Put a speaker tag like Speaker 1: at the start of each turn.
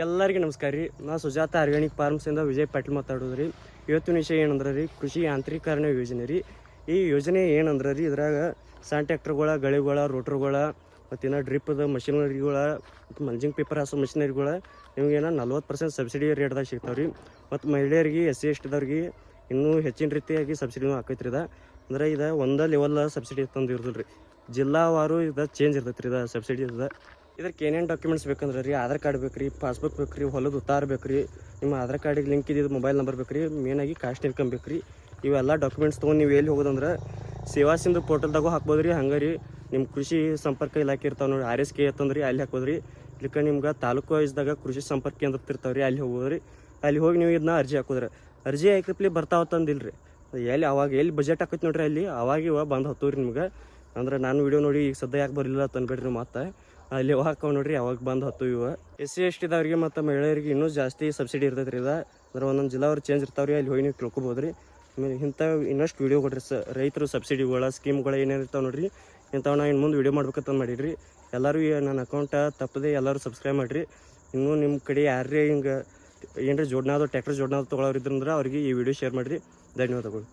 Speaker 1: ಎಲ್ಲರಿಗೂ ನಮಸ್ಕಾರ ರೀ. ನಾ ಸುಜಾತ ಆರ್ಗ್ಯಾನಿಕ್ ಫಾರ್ಮ್ಸಿಂದ ವಿಜಯ್ ಪಾಟೀಲ್ ಮಾತಾಡೋದು ರೀ. ಇವತ್ತಿನ ವಿಷಯ ಏನಂದ್ರೆ ರೀ, ಕೃಷಿ ಯಾಂತ್ರೀಕರಣ ಯೋಜನೆ ರೀ. ಈ ಯೋಜನೆ ಏನಂದ್ರೆ ರೀ, ಇದ್ರಾಗ ಸಣ್ಣ ಟ್ಯಾಕ್ಟರ್ಗಳ, ಗಳೆಗಳ, ರೋಟ್ರುಗಳ, ಮತ್ತು ಇನ್ನು ಡ್ರಿಪ್ದ ಮಷಿನರಿಗಳ, ಮಂಜಿಂಗ್ ಪೇಪರ್ ಹಾಸೋ ಮಷಿನರಿಗಳ ನಿಮಗೇನೋ 40% ಸಬ್ಸಿಡಿ ರೇಟ್ದಾಗ ಸಿಗ್ತಾವೆ ರೀ. ಮತ್ತು ಮಹಿಳೆಯರಿಗೆ, SC STದವ್ರಿಗೆ ಇನ್ನೂ ಹೆಚ್ಚಿನ ರೀತಿಯಾಗಿ ಸಬ್ಸಿಡಿನೂ ಹಾಕೈತ್ರಿ. ಅಂದ್ರೆ ಇದು ಒಂದೇ ಲೆವೆಲ್ ಸಬ್ಸಿಡಿ ತಂದಿರೋದಿಲ್ಲ ರೀ, ಜಿಲ್ಲಾವಾರು ಇದು ಚೇಂಜ್ ಇರ್ತೈತೆ ರೀ. ಇದು ಸಬ್ಸಿಡಿ ಇದಕ್ಕೆ ಏನೇನು ಡಾಕ್ಯುಮೆಂಟ್ಸ್ ಬೇಕಂದ್ರೆ ರೀ, ಆಧಾರ್ ಕಾರ್ಡ್ ಬೇಕು ರೀ, ಪಾಸ್ಬುಕ್ ಬೇಕು ರೀ, ಹೊಲದ ಉತ್ತಾರ ಬೇಕು ರೀ, ನಿಮ್ಮ ಆಧಾರ್ ಕಾರ್ಡಿಗೆ ಲಿಂಕ್ ಇದ್ದಿದ್ದು ಮೊಬೈಲ್ ನಂಬರ್ ಬೇಕು ರೀ, ಮೇನಾಗಿ ಕಾಸ್ಟ್ ಇನ್ಕಮ್ ಬೇಕು ರೀ. ಇವೆಲ್ಲ ಡಾಕ್ಯುಮೆಂಟ್ಸ್ ತೊಗೊಂಡು ನೀವು ಎಲ್ಲಿ ಹೋಗೋದಂದ್ರೆ ಸೇವಾ ಸಿಂಧು ಪೋರ್ಟಲ್ದಾಗೂ ಹಾಕ್ಬೋದು ರೀ. ಹಂಗೆ ರೀ ನಿಮ್ಮ ಕೃಷಿ ಸಂಪರ್ಕ ಇಲಾಖೆ ಇರ್ತಾವೆ ನೋಡಿ, RSK ಅಂತಂದ್ರಿ ಅಲ್ಲಿ ಹಾಕ್ಬೋದು ರೀ. ಇಲ್ಲಿಕ್ಕೆ ನಿಮ್ಗೆ ತಾಲೂಕು ವೈಸ್ದಾಗ ಕೃಷಿ ಸಂಪರ್ಕ ಕೇಂದ್ರ ಇರ್ತಾವೆ ರೀ, ಅಲ್ಲಿ ಹೋಗ್ಬೋದು ರೀ. ಅಲ್ಲಿ ಹೋಗಿ ನೀವು ಇದನ್ನ ಅರ್ಜಿ ಹಾಕೋದ್ರಿ. ಅರ್ಜಿ ಹಾಕಿಪ್ಲಿ ಬರ್ತಾವತ್ತಂದಿಲ್ಲ ರೀ, ಎಲ್ಲಿ ಬಜೆಟ್ ಹಾಕೈತಿ ನೋಡ್ರಿ, ಅಲ್ಲಿ ಅವಾಗ ಬಂದು ಹತ್ತವು ರೀ ನಿಮ್ಗೆ. ಅಂದ್ರೆ ನಾನು ವಿಡಿಯೋ ನೋಡಿ ಈಗ ಸದ್ಯ ಯಾಕೆ ಬರಲಿಲ್ಲ ತಂದ್ಬೇಡ್ರಿ ನೀವು. ಮತ್ತೆ ಅಲ್ಲಿ ಹಾಕೋ ನೋಡ್ರಿ, ಅವಾಗ ಬಂದು ಹತ್ತು. ಇವು SC STದವ್ರಿಗೆ ಮತ್ತು ಮಹಿಳೆಯರಿಗೆ ಇನ್ನೂ ಜಾಸ್ತಿ ಸಬ್ಸಿಡಿ ಇರ್ತೈತೆ ರೀ. ಅಂದ್ರೆ ಒಂದೊಂದು ಜಿಲ್ಲಾವ್ರು ಚೇಂಜ್ ಇರ್ತಾವೆ ರೀ, ಅಲ್ಲಿ ಹೋಗಿ ನೀವು ತಿಳ್ಕೊಬೋದು ರೀ. ಆಮೇಲೆ ಇಂಥ ಇನ್ನಷ್ಟು ವೀಡಿಯೋ ಕೊಡ್ರಿ ರೈತರು ಸಬ್ಸಿಡಿಗಳ ಸ್ಕೀಮ್ಗಳು ಏನೇನು ಇರ್ತಾವೆ ನೋಡಿರಿ. ಇಂಥವು ನಾನು ಇನ್ನು ಮುಂದೆ ವೀಡಿಯೋ ಮಾಡ್ಬೇಕಂತ ಮಾಡಿರಿ. ಎಲ್ಲರೂ ನನ್ನ ಅಕೌಂಟ ತಪ್ಪದೆ ಎಲ್ಲರೂ ಸಬ್ಸ್ಕ್ರೈಬ್ ಮಾಡಿರಿ. ಇನ್ನೂ ನಿಮ್ಮ ಕಡೆ ಯಾರೇ ಹಿಂಗೆ ಏನಾರ ಟ್ರ್ಯಾಕ್ಟರ್ ಜೋಡ್ನಾದ್ರು ತೊಗೊಳೋರಿದ್ರಂದ್ರೆ ಅವ್ರಿಗೆ ಈ ವಿಡಿಯೋ ಶೇರ್ ಮಾಡಿರಿ. ಧನ್ಯವಾದಗಳು.